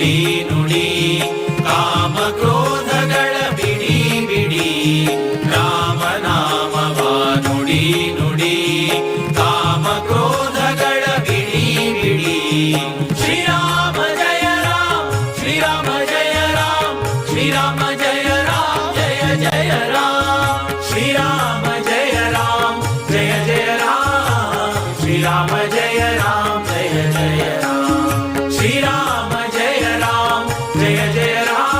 ನುಡಿ ನುಡಿ ಕಾಮ ಕ್ರೋಧಗಳ ಬಿಡಿ ಬಿಡಿ ರಾಮನಾಮವ ನುಡಿ ನುಡಿ ಕಾಮ ಕ್ರೋಧಗಳ ಬಿಡಿ ಬಿಡಿ ಶ್ರೀರಾಮ ಜಯ ರಾಮ ಶ್ರೀರಾಮ ಜಯ ರಾಮ ಶ್ರೀರಾಮ ಜಯ ರಾಮ ಜಯ ಜಯ ರಾಮ ಶ್ರೀರಾಮ ಜಯ ರಾಮ ಜಯ ಜಯ ರಾಮ ಶ್ರೀರಾಮ ಜಯ ರಾಮ ಜಯ ಜಯ ರಾಮ ಶ್ರೀರಾಮ ಜಯ ರಾಮ ಜಯ ಜಯ ರಾಮ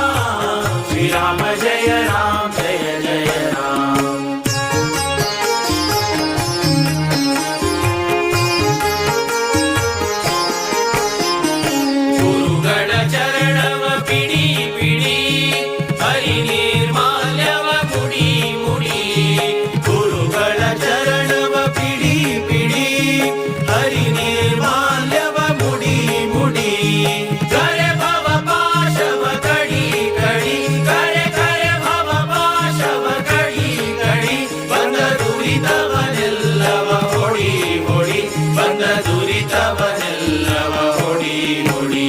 ಶ್ರೀರಾಮ ಜಯ ರಾಮ ಜಯ ಜಯ ರಾಮ ಗುರುಗಳ ಚರಣವ ಪಿಡಿ ಪಿಡಿ ಹರಿ ನಿರ್ಮಾಲ್ಯವ ಮುಡಿ ಮುಡಿ ಗುರುಗಳ ಚರಣವ ಪಿಡಿ ಪಿಡಿ ಹರಿ ನಿರ್ಮಾಲ್ಯವ ಮುಡಿ ಮುಡಿ ಕರೆ ಭವ ಪಾಶವ ಕಡಿ ಕಡಿ ಕರೆ ಕರೆ ಭವ ಪಾಶವ ಕಡಿ ಕಡಿ ಬಂದ ದುರಿತವನೆಲ್ಲವ ಹೊಡಿ ಹೊಡಿ ಬಂದ ದುರಿತವನೆಲ್ಲವ ಹೊಡಿ ಹೊಡಿ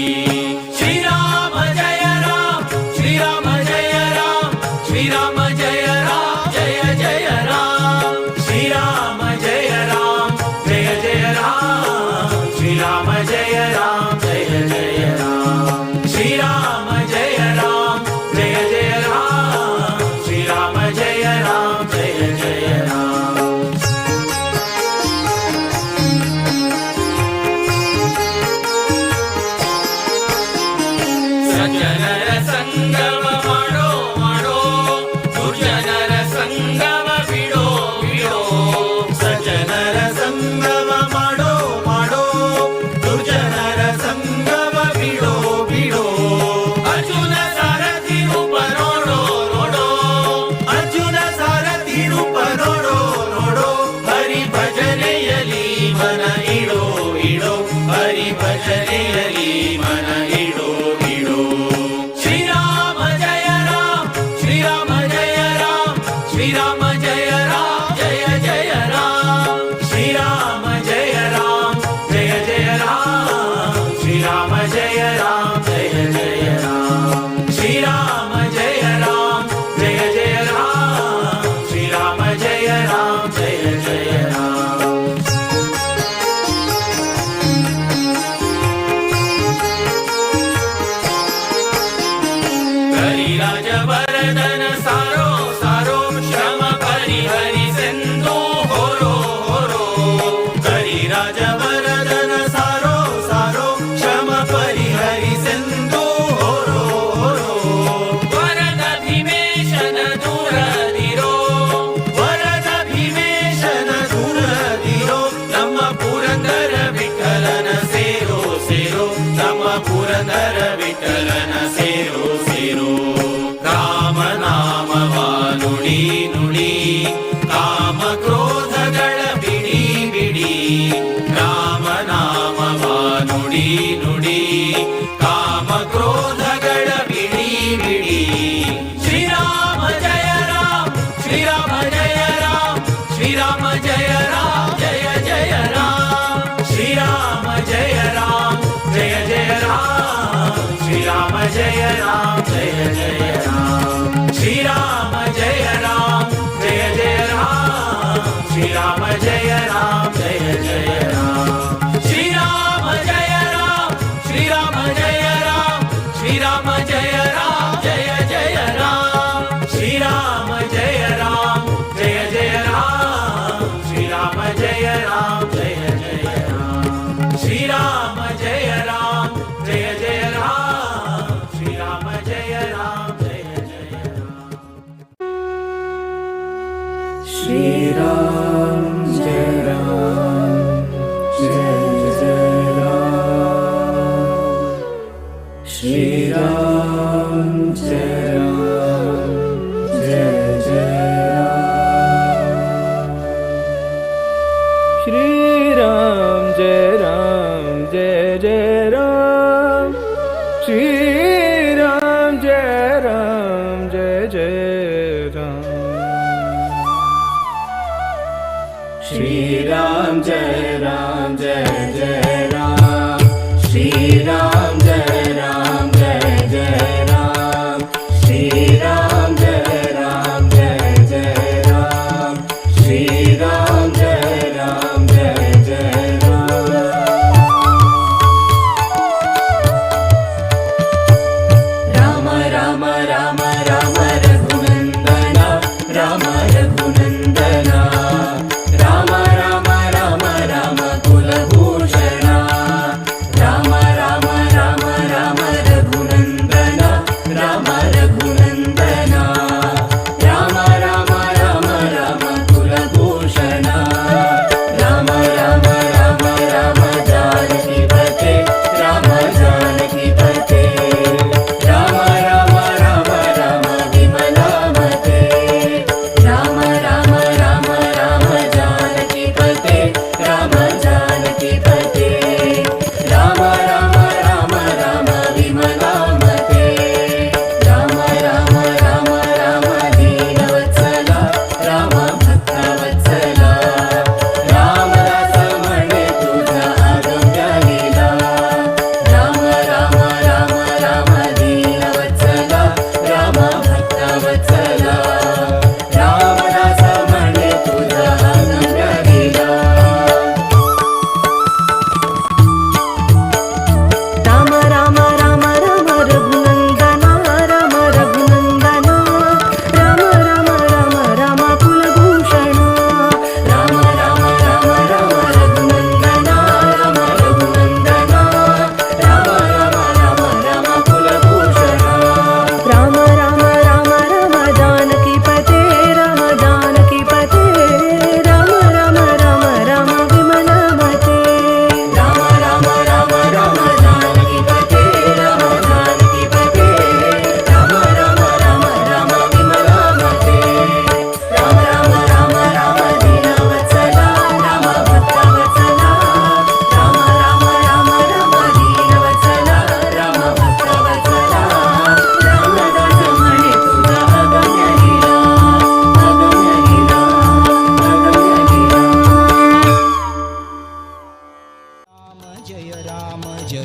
ಶ್ರೀರಾಮ ಜಯ ರಾಮ ಶ್ರೀರಾಮ ಜಯ ರಾಮ ಶ್ರೀರಾಮ ಜಯ ರಾಮ ಜಯ ಜಯ ರಾಮ ಶ್ರೀರಾಮ ಜಯ ರಾಮ ಜಯ ಜಯ ರಾಮ ಶ್ರೀರಾಮ ಜಯ ರಾಮ ಜಯ ಜಯ ರಾಮ ಶ್ರೀರಾಮ ಜಯ ರಾಮ ಜಯ ಜಯ ರಾಮ ಶ್ರೀರಾಮ ಜಯ ರಾಮ ಜಯ ಜಯ ರಾಮ ಸಜ್ಜನರ ಸಂಗಮ ಮಾಡೋ ಮಾಡೋ ದುರ್ಜನರ ಸಂಗಮ ಬಿಡೋ ಬಿಡೋ ಸಜ್ಜನರ ಸಂಗಮ ಮಾಡೋ ಮಾಡೋ ದುರ್ಜನರ ಸಂಗಮ ಬಿಡೋ ಬಿಡೋ ಅರ್ಜುನ ಸಾರಥಿ ರೂಪ ನೋಡೋ ನೋಡೋ ಅರ್ಜುನ ಸಾರಥಿ ರೂಪ ನೋಡೋ ನೋಡೋ ಹರಿ ಭಜನೆಯಲಿ ಮನ ಇಡೋ ಇಡೋ ಹರಿ ಭಜನೆಯಲಿ ಮನ ಇಡೋ ಇಡೋ ಶ್ರೀರಾಮ ಜಯ ರಾಮ ಶ್ರೀರಾಮ ಜಯ ರಾಮ ಶ್ರೀರಾಮ ಜಯ ರಾಮ ಜಯ ಜಯ ರಾಮ ಶ್ರೀರಾಮ ಜಯ ರಾಮ ಜಯ ಜಯ ರಾಮ ಶ್ರೀರಾಮ ಜಯ ರಾಮ ಜಯ ಜಯ ರಾಮ ಶ್ರೀರಾಮ ಜಯ ರಾಮ ಜಯ ಜಯ ರಾಮ ಶ್ರೀರಾಮ ಜಯ ರಾಮ ಜಯ ಜಯ ರಾಮ ಕರಿರಾಜ ವರದನ ಸಾರೋ ಸಾರೋ ಶ್ರಮ ಪರಿಹರಿಸೆಂದು ಹೊರೋ ಹೊರೋ ಕರಿರಾಜ ವರದನ ಸಾರೋ ಸಾರೋ ಶ್ರಮ ಪರಿಹರಿಸೆಂದು ಹೊರೋ ಹೊರೋ ವರದ ಭೀಮೇಶನ ದೂರದಿರೋ ವರದ ಭೀಮೇಶನ ದೂರದಿರೋ ನಮ್ಮ ಪುರಂದರ ವಿಠಲನ ಸೇರೋ ಸೇರೋ ನಮ್ಮ ಪುರಂದರ ವಿಠಲನ ಸೇರೋ ಸೇರೋ ರಾಮನಾಮವ ನುಡಿ ನುಡಿ ಕಾಮ ಕ್ರೋಧಗಳ ಬಿಡಿ ಬಿಡಿ ರಾಮನಾಮವ ನುಡಿ ನುಡಿ ಕಾಮ ಕ್ರೋಧಗಳ ಬಿಡಿ ಬಿಡಿ ಶ್ರೀರಾಮ ಜಯ ರಾಮ ಶ್ರೀರಾಮ ಜಯ ರಾಮ ಶ್ರೀರಾಮ ಜಯ ರಾಮ ಜಯ ಜಯ ರಾಮ ಶ್ರೀರಾಮ ಜಯ ರಾಮ ಜಯ ಜಯ ರಾಮ ಶ್ರೀರಾಮ ಜಯ ರಾಮ ಜಯ ಜಯ ರಾಮ ಶ್ರೀರಾಮ ಜಯ ರಾಮ ಜಯ ಜಯ ರಾಮ ಶ್ರೀರಾಮ ಜಯ ರಾಮ ಜಯ ಜಯ ರಾಮ ಶ್ರೀರಾಮ ಜಯ ರಾಮ ಶ್ರೀರಾಮ ಜಯ ರಾಮ ಶ್ರೀರಾಮ ಜಯ ರಾಮ ಜಯ ಜಯ ರಾಮ ಶ್ರೀರಾಮ ಜಯ ರಾಮ ಜಯ ಜಯ ರಾಮ ಶ್ರೀರಾಮ ಜಯ ರಾಮ ಜಯ ಜಯ ರಾಮ ಶ್ರೀರಾಮ ಜಯ ರಾಮ ಜಯ ಜಯ ರಾಮ ಶ್ರೀರಾಮ ಜಯ ರಾಮ ಜಯ ಜಯ ರಾಮ ಶ್ರೀರಾಮ ಜಯ ರಾಮ ಜಯ ಜಯ ರಾಮ ಶ್ರೀರಾಮ ಜಯ ರಾಮ ಜಯ ಜಯ ರಾಮ श्रीराम जय राम जय जय राम श्रीराम जय राम जय जय राम श्रीराम जय राम जय जय राम श्रीराम जय राम जय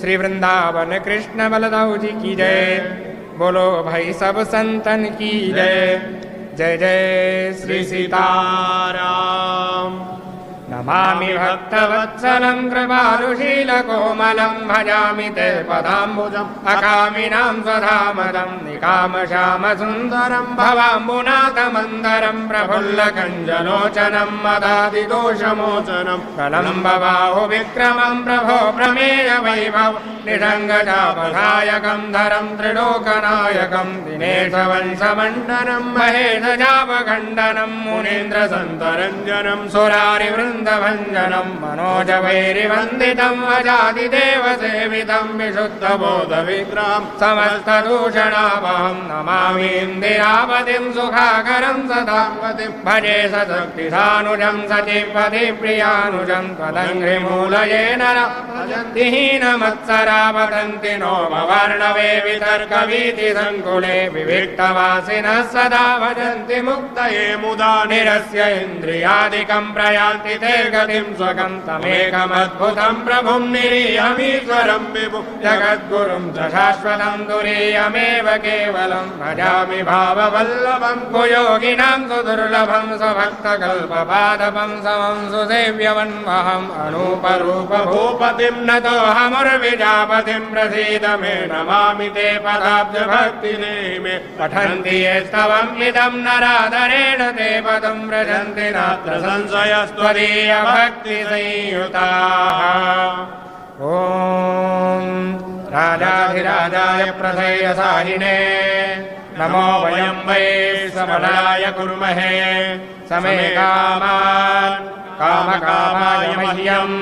श्री वृंदावन कृष्ण बलदेव जी की जय। बोलो भाई सब संतन की जय। जय जय श्री सीताराम। नमामि भक्तवत्सलं कृपालुशीलकोमलं भजामि ते पदाम्बुजम् अकामिनां स्वधामदं निकामश्यामसुन्दरं भवाम्बुनाथमन्दरं प्रफुल्लकञ्जलोचनं मदादिदोषमोचनं प्रलम्बबाहुविक्रमं प्रभो प्रमेयवैभव निषङ्गजापधायकं धरं त्रिलोकनायकं दिनेशवंशमण्डनं महेशजापखण्डनं मुनीन्द्रसन्तरञ्जनं सुरारिवृन्दभञ्जनं मनोजवैरिवन्दितं वजादिदेवसेवितं विशुद्धबोधविग्रहं समस्तदूषणापहं नमामि इन्दिरापतिं सुखाकरं सदापतिं भजे सशक्तिसानुजं सचिवपतिप्रियानुजं त्वदङ्घ्रिमूलये नरः भजन्ति हीनमत्सरा वदन्ति नो भवर्णवे वितर्कवीथिसङ्कुले विविक्तवासिनः सदा भजन्ति मुक्तये मुदा निरस्य इन्द्रियादिकं प्रयान्ति ते गतिं स्वकं तमेकमद्भुतं प्रभुं निरीहमीश्वरं विभुं जगद्गुरुं च शाश्वतं तुरीयमेव केवलं भजामि भाववल्लभं कुयोगिनां सुदुर्लभं स्वभक्तकल्पपादपं समं सुसेव्यवन्वहम् अनूपरूपभूपतिं नतोऽहमुर्विजापतिं प्रसीद मे नमामि ते पदाब्जभक्तिने मे पठन्ति ये स्तवमिदं नरादरेण ते पदं व्रजन्ति नात्र संशयस्त्वदीयभक्तिसंयुताः। ॐ राजाधिराजाय प्रथयसाहिने नमो वयं वै समलाय कुर्महे समे कामान् कामकामाय मह्यम्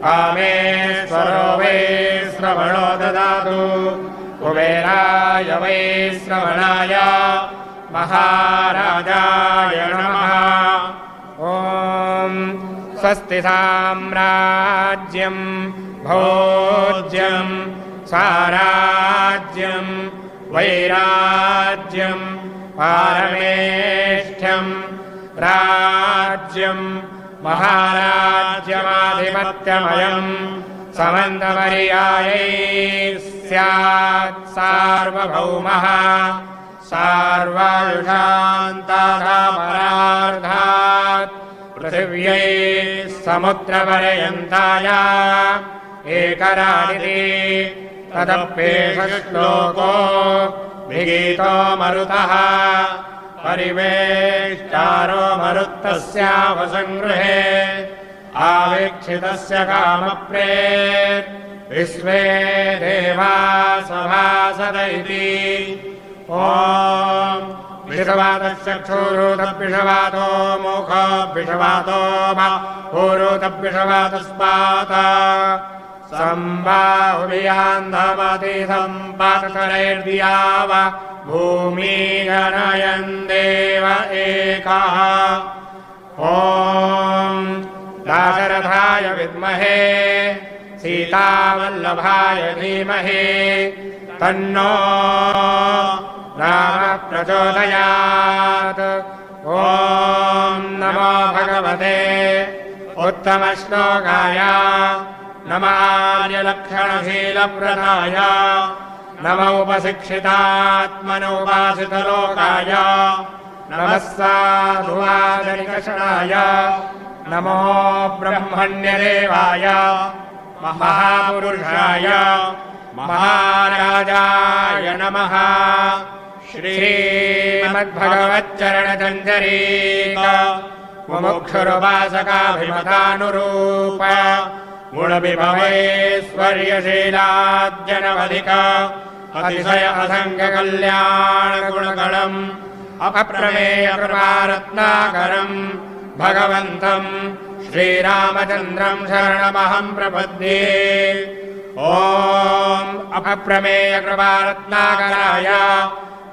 कामेश्वरो वै श्रवणो ददातु कुबेराय वै श्रवणाय महाराजाय नमः। ॐ स्वस्ति साम्राज्यं भोज्यं साराज्यं वैराज्यं पारमेष्ठ्यं राज्यं महाराज्यमाधिपत्यमयं समन्तपर्यायै स्यात् सार्वभौमः सार्वायुषान्ताधामरार्धात् पृथिव्यै समुद्रपर्यन्ताय एकरानिति तदप्येष श्लोको विगीतो मरुतः परिवेष्टारो मरुत्तस्यावसङ्गृहे आवीक्षितस्य कामप्रेत् विश्वे देवा सभासद इति। ॐ विषवातश्चक्षुरुतद्विषवातो मुखभिषवातो भूरुतद्विषवातस्पात सम्बाहुभियान्धमतिथं पातकरैर्दियाव भूमि जनयन् देव एकः। ॐ दाशरथाय विद्महे सीतावल्लभाय धीमहि तन्नो रामः प्रचोदयात्। ॐ नमो भगवते उत्तमश्लोकाय नमः आर्यलक्षणशीलव्रताय नमः उपशिक्षितात्मनोपासितलोकाय नमः साधुवादनिकषणाय नमो ब्रह्मण्यदेवाय महापुरुषाय महाराजाय नमः। श्रीमद्भगवच्चरणचञ्चरीक मुमुक्षुरुपासकाभिमतानुरूप गुणविभवैश्वर्यशीलाद्यनवधिक अतिशय असङ्ख्यकल्याणगुणगणम् अप्रमेयकृपारत्नाकरम् भगवन्तं श्रीरामचन्द्रं शरणमहं प्रपद्ये। ॐ अप्रमेयकृपारत्नाकराय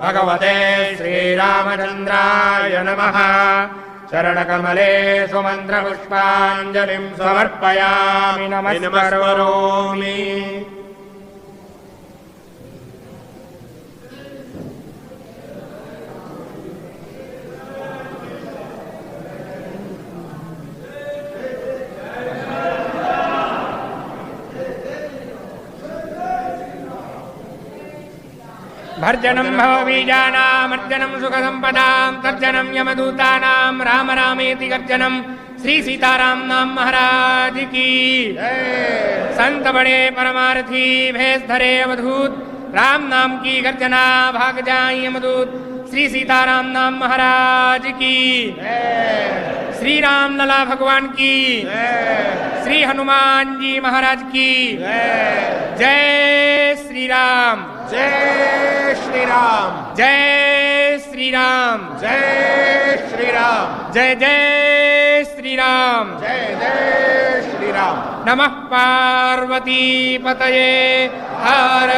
भगवते श्रीरामचन्द्राय नमः। चरणकमले सुमन्त्रपुष्पाञ्जलिं समर्पयामि नमस्करोमि। भर्जनं भवबीजानामर्जनं सुखसम्पदां तर्जनं यमदूतानां राम रामेति गर्जनं श्री सीताराम नाम महाराज की संत बड़े परमार्थी भेष धरे अवधूत राम नाम की गर्जना भाग जाए यमदूत श्री सीताराम नाम महाराज की श्री राम लला भगवान की श्री हनुमान जी महाराज की जय श्री राम जय श्री राम जय श्री राम जय श्री राम जय जय श्री राम जय जय श्री राम नमः पार्वती पतये हर